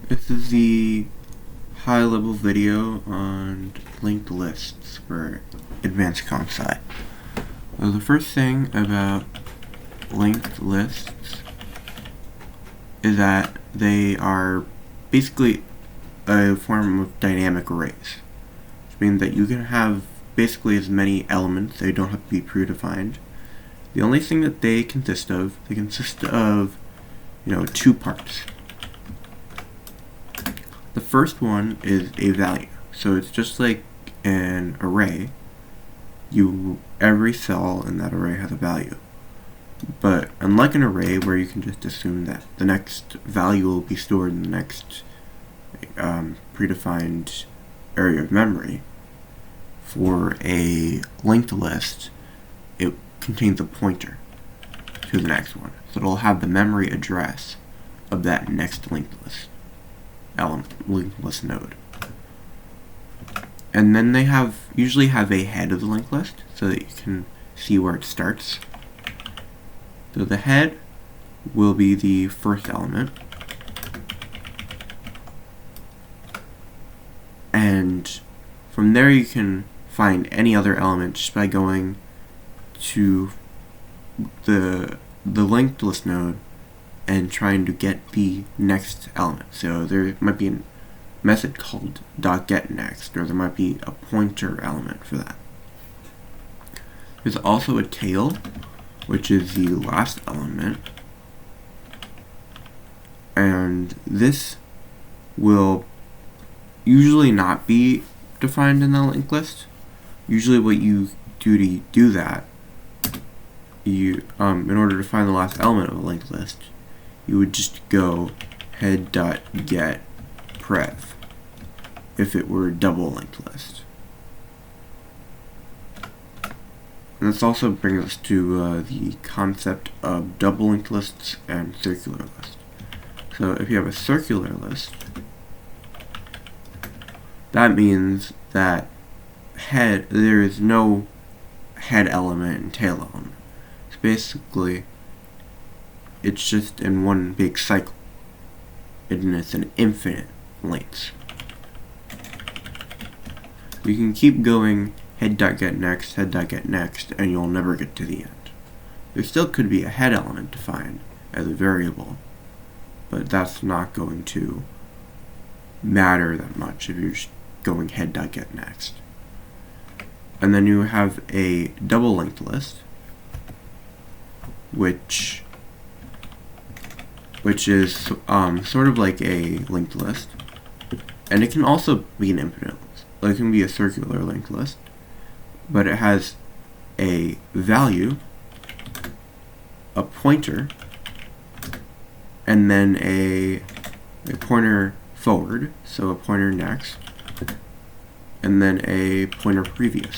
This is the high-level video on linked lists for advanced comp sci. Well, the first thing about linked lists is that they are basically a form of dynamic arrays, which means that you can have basically as many elements. They don't have to be predefined. The only thing that they consist of, two parts. The first one is a value. So it's just like an array. Every cell in that array has a value. But unlike an array where you can just assume that the next value will be stored in the next predefined area of memory, for a linked list, it contains a pointer to the next one. So it'll have the memory address of that next linked list linked list node. And then they usually have a head of the linked list so that you can see where it starts. So the head will be the first element, and from there you can find any other element just by going to the linked list node and trying to get the next element. So there might be a method called .getNext, or there might be a pointer element for that. There's also a tail, which is the last element, and this will usually not be defined in the linked list. Usually what you do to do that, in order to find the last element of a linked list, you would just go head.getPrev if it were a double linked list. And this also brings us to the concept of double linked lists and circular lists. So if you have a circular list, that means that there is no head element and tail element. So basically, it's just in one big cycle, and it's an infinite length. You can keep going head.getNext, head.getNext, and you'll never get to the end. There still could be a head element defined as a variable, but that's not going to matter that much if you're just going head.getNext. And then you have a double linked list, which is sort of like a linked list, and it can also be an infinite list. Like it can be a circular linked list, but it has a value, a pointer, and then a pointer forward, so a pointer next, and then a pointer previous.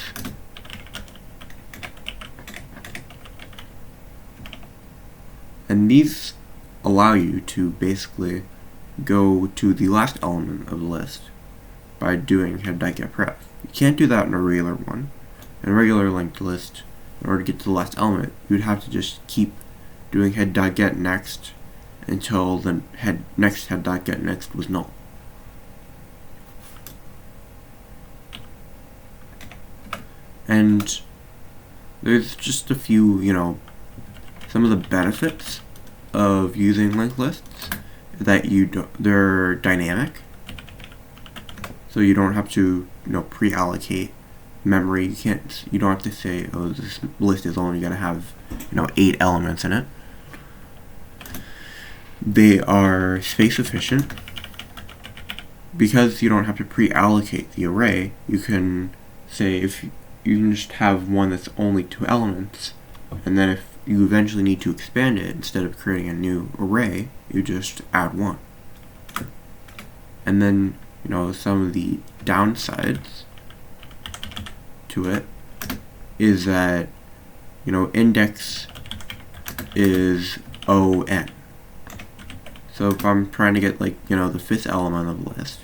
And these allow you to basically go to the last element of the list by doing head.getPrev. You can't do that in a regular one. In a regular linked list, in order to get to the last element, you would have to just keep doing head.getNext until the next head.getNext was null. And there's just a few, some of the benefits of using linked lists that they're dynamic, so you don't have to pre-allocate memory. You don't have to say, oh, this list is only going to have 8 elements in it. They are space efficient because you don't have to pre-allocate the array. You can say if you can just have one that's only 2 elements, and then if you eventually need to expand it, instead of creating a new array, you just add 1. And then, some of the downsides to it is that, index is O(n). So if I'm trying to get the 5th element of the list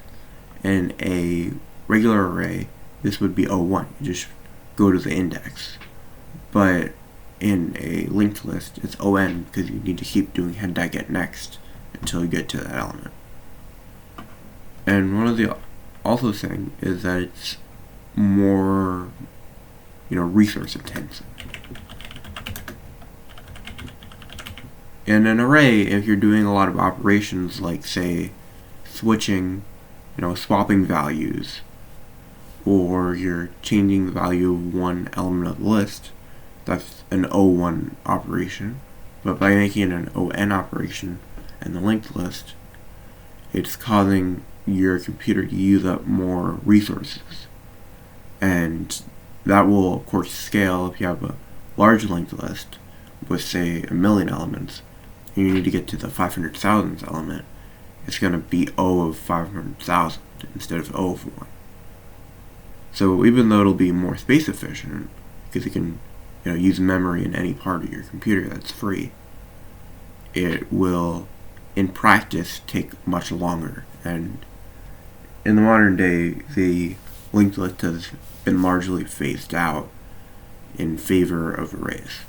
in a regular array, this would be O1. You just go to the index. But in a linked list, it's O(n) because you need to keep doing head.getNext until you get to that element. And one of the also thing is that it's more, resource intensive. In an array, if you're doing a lot of operations like, say, switching, swapping values, or you're changing the value of one element of the list, that's an O1 operation. But by making it an ON operation in the linked list, it's causing your computer to use up more resources. And that will, of course, scale if you have a large linked list with, say, 1,000,000 elements, and you need to get to the 500,000th element. It's going to be O of 500,000 instead of O of 1. So even though it'll be more space efficient, because you can use memory in any part of your computer that's free, it will, in practice, take much longer. And in the modern day, the linked list has been largely phased out in favor of arrays.